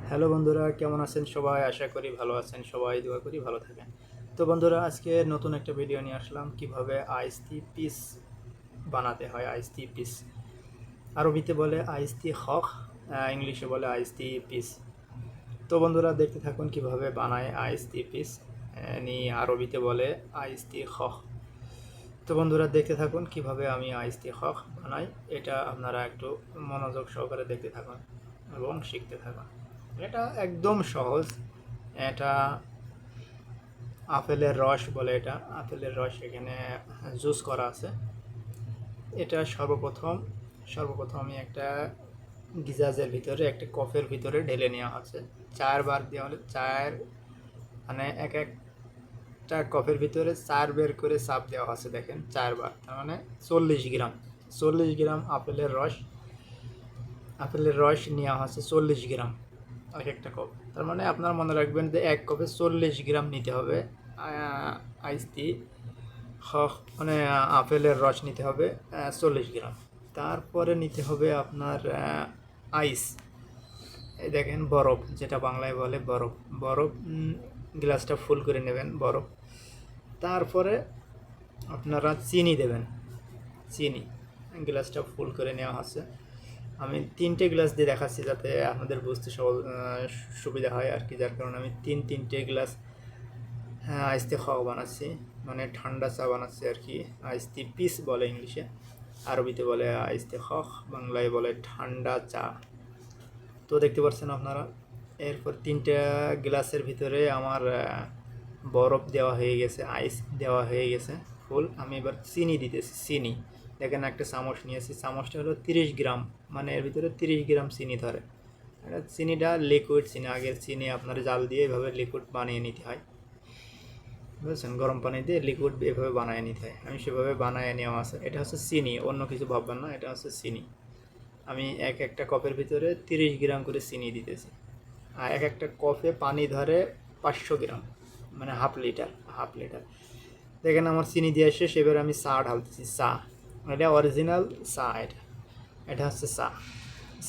Hello বন্ধুরা, কেমন আছেন সবাই? আশা করি ভালো আছেন সবাই, দোয়া করি ভালো থাকেন। তো বন্ধুরা, আজকে নতুন একটা ভিডিও নিয়ে আসলাম কিভাবে আইসটি পিস বানাতে হয়। আইসটি পিস আরবিতে বলে আইসটি হক, ইংলিশে বলে আইসটি পিস। তো বন্ধুরা, দেখতে থাকুন কিভাবে বানায় আইসটি পিস, আরবিতে বলে আইসটি হক। তো বন্ধুরা, দেখতে থাকুন কিভাবে আমি আইসটি হক বানাই। এটা আপনারা একটু মনোযোগ সহকারে দেখতে থাকুন এবং শিখতে থাকুন। এটা একদম সহজ। এটা আপেলের রস বলে, এটা আপেলের রস এখানে জুস করা আছে। এটা সর্বপ্রথম আমি একটা গিজাজের ভিতরে, একটা কফের ভিতরে ঢেলে নেওয়া আছে। 4 বার দেওয়া হলে মানে একটা কফের ভিতরে 4 বের করে চাপ দেওয়া আছে, দেখেন 4 বার, তার মানে 40 গ্রাম। 40 গ্রাম আপেলের রস নেওয়া হচ্ছে 40 গ্রাম এক একটা কপ। তার মানে আপনারা মনে রাখবেন যে এক কপে 40 গ্রাম নিতে হবে আইসটি মানে আপেলের রস নিতে হবে 40 গ্রাম। তারপরে নিতে হবে আপনার আইস। এই দেখেন বরফ, যেটা বাংলায় বলে বরফ। বরফ গ্লাসটা ফুল করে নেবেন বরফ। তারপরে আপনারা চিনি দেবেন। চিনি গ্লাসটা ফুল করে নেওয়া আছে। আমি 3টে গ্লাস দিয়ে দেখাচ্ছি যাতে আপনাদের বুঝতে সুবিধা হয় আর কি, যার কারণে আমি তিনটে গ্লাস আইসতে খাওয়া বানাচ্ছি, মানে ঠান্ডা চা বানাচ্ছি আর কি। আইসতি পিস বলে ইংলিশে, আরবিতে বলে আইসতে খখ, বাংলায় বলে ঠান্ডা চা। তো দেখতে পাচ্ছেন আপনারা, এরপর 3টা গ্লাসের ভিতরে আমার বরফ দেওয়া হয়ে গেছে, আইস দেওয়া হয়ে গেছে ফুল। আমি এবার চিনি দিতেছি। চিনি দেখেন, একটা চামচ নিয়েছি, চামচটা হলো 30 গ্রাম, মানে এর ভিতরে 30 গ্রাম চিনি ধরে। এটা চিনিটা লিকুইড চিনি, আগের চিনি আপনার জাল দিয়ে এভাবে লিকুইড বানিয়ে নিতে হয়, বুঝেছেন? গরম পানি দিয়ে লিকুইড এভাবে বানিয়ে নিতে হয়, আমি সেভাবে বানিয়ে নেওয়া আছে। এটা হচ্ছে চিনি, অন্য কিছু ভাববেন না, এটা হচ্ছে চিনি। আমি একটা কপের ভিতরে 30 গ্রাম করে চিনি দিতেছি। আর একটা কপে পানি ধরে 500 গ্রাম, মানে হাফ লিটার। দেখেন আমার চিনি দিয়ে শেষ, এবার আমি চা ঢালতেছি। চা, এটা অরিজিনাল চা। এটা হচ্ছে চা।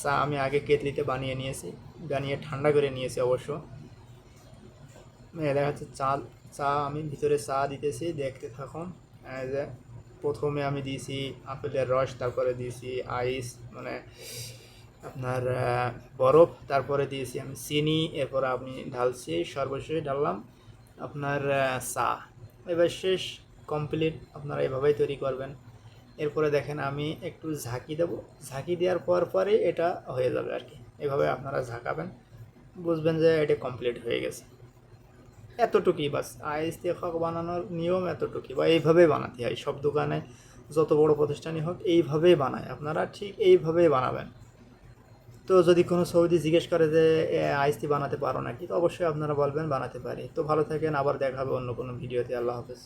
চা আমি আগে কেতলিতে বানিয়ে নিয়েছি, বানিয়ে ঠান্ডা করে নিয়েছি অবশ্য। দেখা যাচ্ছে চা আমি ভিতরে চা দিতেছি, দেখতে থাকুন। এই যে প্রথমে আমি দিয়েছি আপেলের রস, তারপরে দিয়েছি আইস, মানে আপনার বরফ, তারপরে দিয়েছি আমি চিনি, এরপর আমি ঢালছি, সর্বশেষ ঢাললাম আপনার চা। এবার শেষ, কমপ্লিট। আপনারা এভাবেই তৈরি করবেন। এরপরে দেখেন আমি একটু ঝাঁকি দেবো, ঝাঁকি দেওয়ার পরে এটা হয়ে যাবে আর কি। এভাবে আপনারা ঝাঁকাবেন, বুঝবেন যে এটা কমপ্লিট হয়ে গেছে। এতটুকুই বাস, আইস দিয়ে খাক বানানোর নিয়ম এতটুকুই, বা এইভাবেই বানাতে হয়। সব দোকানে, যত বড় প্রতিষ্ঠানই হোক, এইভাবেই বানায়। আপনারা ঠিক এইভাবেই বানাবেন। তো যদি কোনো সৌদি জিজ্ঞেস করে যে আইসটি বানাতে পারো নাকি, তো অবশ্যই আপনারা বলবেন বানাতে পারি। তো ভালো থাকেন, আবার দেখা হবে অন্য কোনো ভিডিওতে। আল্লাহ হাফেজ।